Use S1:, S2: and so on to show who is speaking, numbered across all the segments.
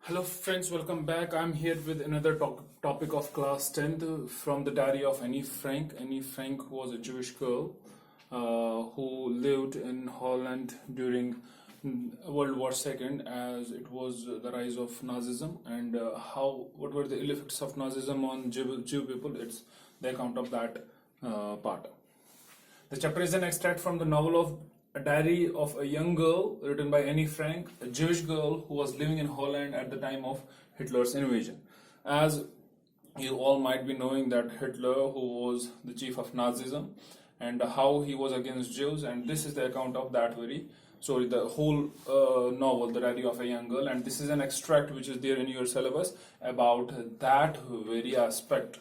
S1: Hello friends, welcome back. I'm here with another topic of class 10th from the diary of Annie Frank. Annie Frank was a Jewish girl who lived in Holland during World War II, as it was the rise of Nazism, and what were the ill effects of Nazism on Jew people. It's the account of that part. The chapter is an extract from the novel of A Diary of a Young Girl, written by Annie Frank, a Jewish girl who was living in Holland at the time of Hitler's invasion. As you all might be knowing that Hitler, who was the chief of Nazism, and how he was against Jews, and this is the account of that the whole novel, The Diary of a Young Girl, and this is an extract which is there in your syllabus about that very aspect.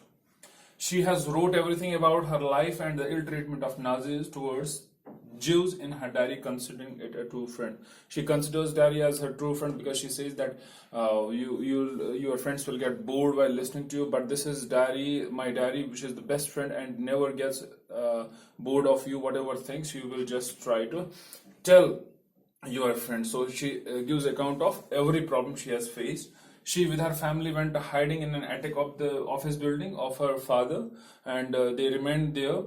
S1: She has wrote everything about her life and the ill treatment of Nazis towards Jews in her diary, considering it a true friend. She considers diary as her true friend because she says that your friends will get bored while listening to you, but this is my diary, which is the best friend and never gets bored of you. Whatever things you will just try to tell your friend. So she gives account of every problem she has faced. She with her family went hiding in an attic of the office building of her father, and they remained there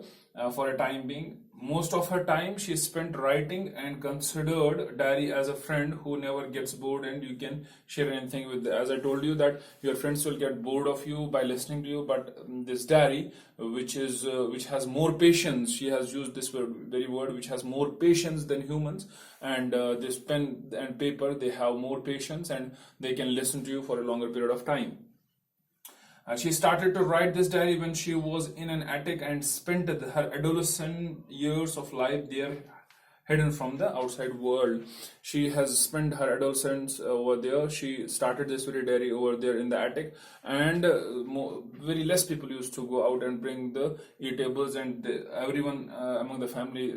S1: for a time being. Most of her time she spent writing and considered diary as a friend who never gets bored, and you can share anything with. As I told you that your friends will get bored of you by listening to you, but this diary, which has more patience, she has used this very word, which has more patience than humans, and this pen and paper, they have more patience and they can listen to you for a longer period of time. She started to write this diary when she was in an attic and spent her adolescent years of life there, hidden from the outside world. She has spent her adolescence over there. She started this very diary over there in the attic, and very less people used to go out and bring the eatables, and everyone among the family,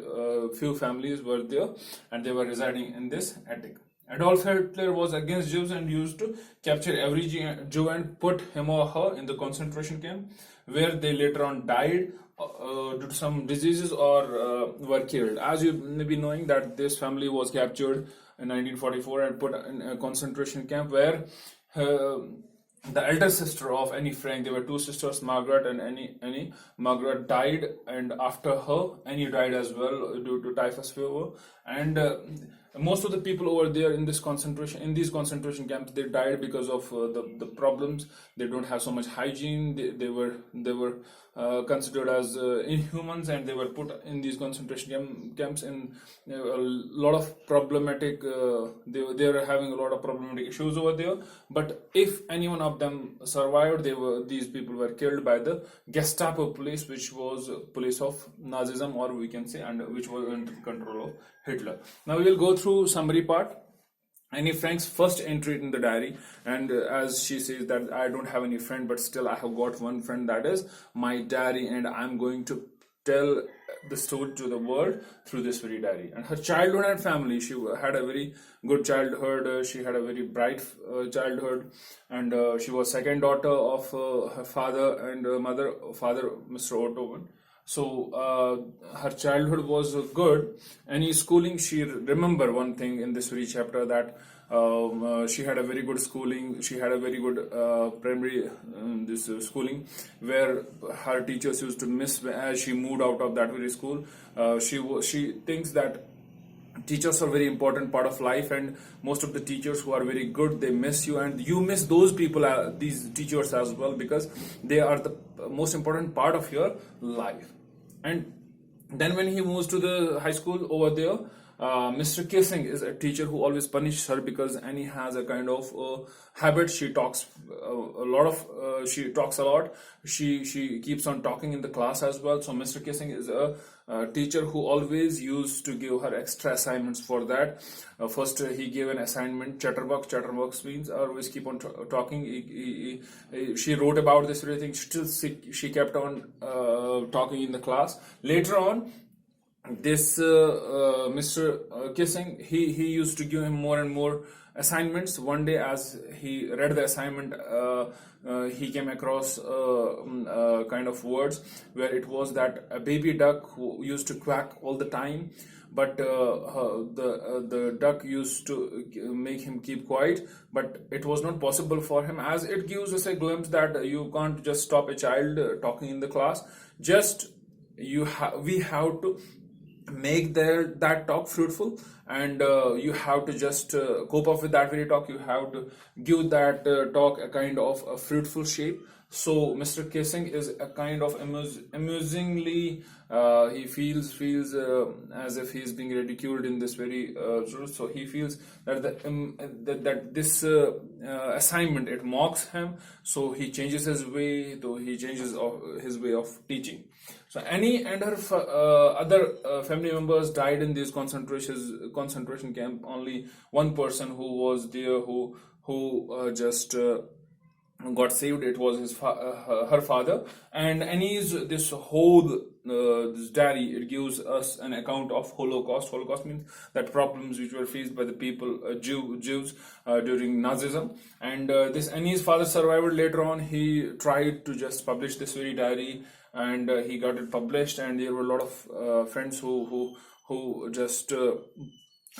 S1: few families were there, and they were residing in this attic. Adolf Hitler was against Jews and used to capture every Jew and put him or her in the concentration camp, where they later on died due to some diseases or were killed. As you may be knowing that this family was captured in 1944 and put in a concentration camp, where the elder sister of Annie Frank, there were two sisters, Margaret and Annie. Margaret died, and after her, Annie died as well due to typhus fever. And most of the people over there in these concentration camps, they died because of the problems. They don't have so much hygiene. They were considered as inhumans, and they were put in these concentration camps in a lot of problematic. They were having a lot of problematic issues over there. But if any one of them survived, these people were killed by the Gestapo police, which was police of Nazism, or we can say, and which was under control of Hitler. Now we will go through summary part. Annie Frank's first entry in the diary, and as she says that I don't have any friend, but still I have got one friend, that is my diary, and I'm going to tell the story to the world through this very diary. And her childhood and family, she had a very good childhood. She had a very bright childhood, and she was second daughter of her father and father Mr. Ottoman. So her childhood was good. Any schooling, she remember one thing in this very chapter, that she had a very good schooling. She had a very good primary schooling, where her teachers used to miss as she moved out of that very school. She thinks that teachers are very important part of life, and most of the teachers who are very good, they miss you, and you miss those people, these teachers as well, because they are the most important part of your life. And then when he moves to the high school over there, Mr. Kissing is a teacher who always punishes her because Annie has a kind of habit. She talks she talks a lot. She keeps on talking in the class as well. So Mr. Kissing is a teacher who always used to give her extra assignments for that. First, he gave an assignment, chatterbox. Chatterbox means always keep on talking. She wrote about this very thing. She kept on talking in the class. Later on, this Mr. Kissing, he used to give him more and more assignments. One day, as he read the assignment, he came across kind of words where it was that a baby duck who used to quack all the time but the duck used to make him keep quiet, but it was not possible for him, as it gives us a glimpse that you can't just stop a child talking in the class. Just we have to make that talk fruitful, and you have to just cope up with that very talk. You have to give that talk a kind of a fruitful shape. So Mr. Kissing is a kind of amusingly, he feels as if he's being ridiculed in this very so he feels that that this assignment, it mocks him, so he changes his way, though he changes his way of teaching. So Annie and her other family members died in these concentration camp. Only one person who was there, who just got saved. It was her father. And Annie's this whole this diary, it gives us an account of Holocaust. Holocaust means that problems which were faced by the people, Jews during Nazism. And this Annie's father survived. Later on, he tried to just publish this very diary, and he got it published. And there were a lot of friends who just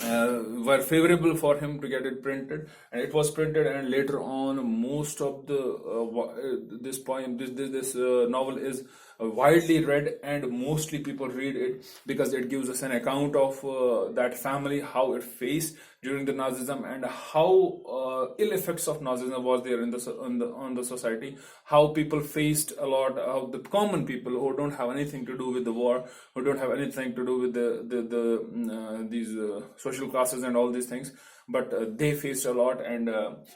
S1: were favorable for him to get it printed, and it was printed. And later on, most of the this poem, this novel is widely read, and mostly people read it because it gives us an account of that family, how it faced during the Nazism, and how ill effects of Nazism was there in on the society, how people faced a lot, how the common people who don't have anything to do with the war, who don't have anything to do with these social classes and all these things, but they faced a lot. And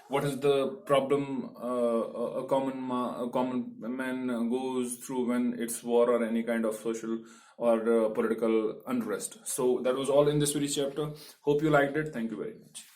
S1: what is the problem a common man goes through when it's war or any kind of social or political unrest. So that was all in this very chapter. Hope you liked it. Thank you very much.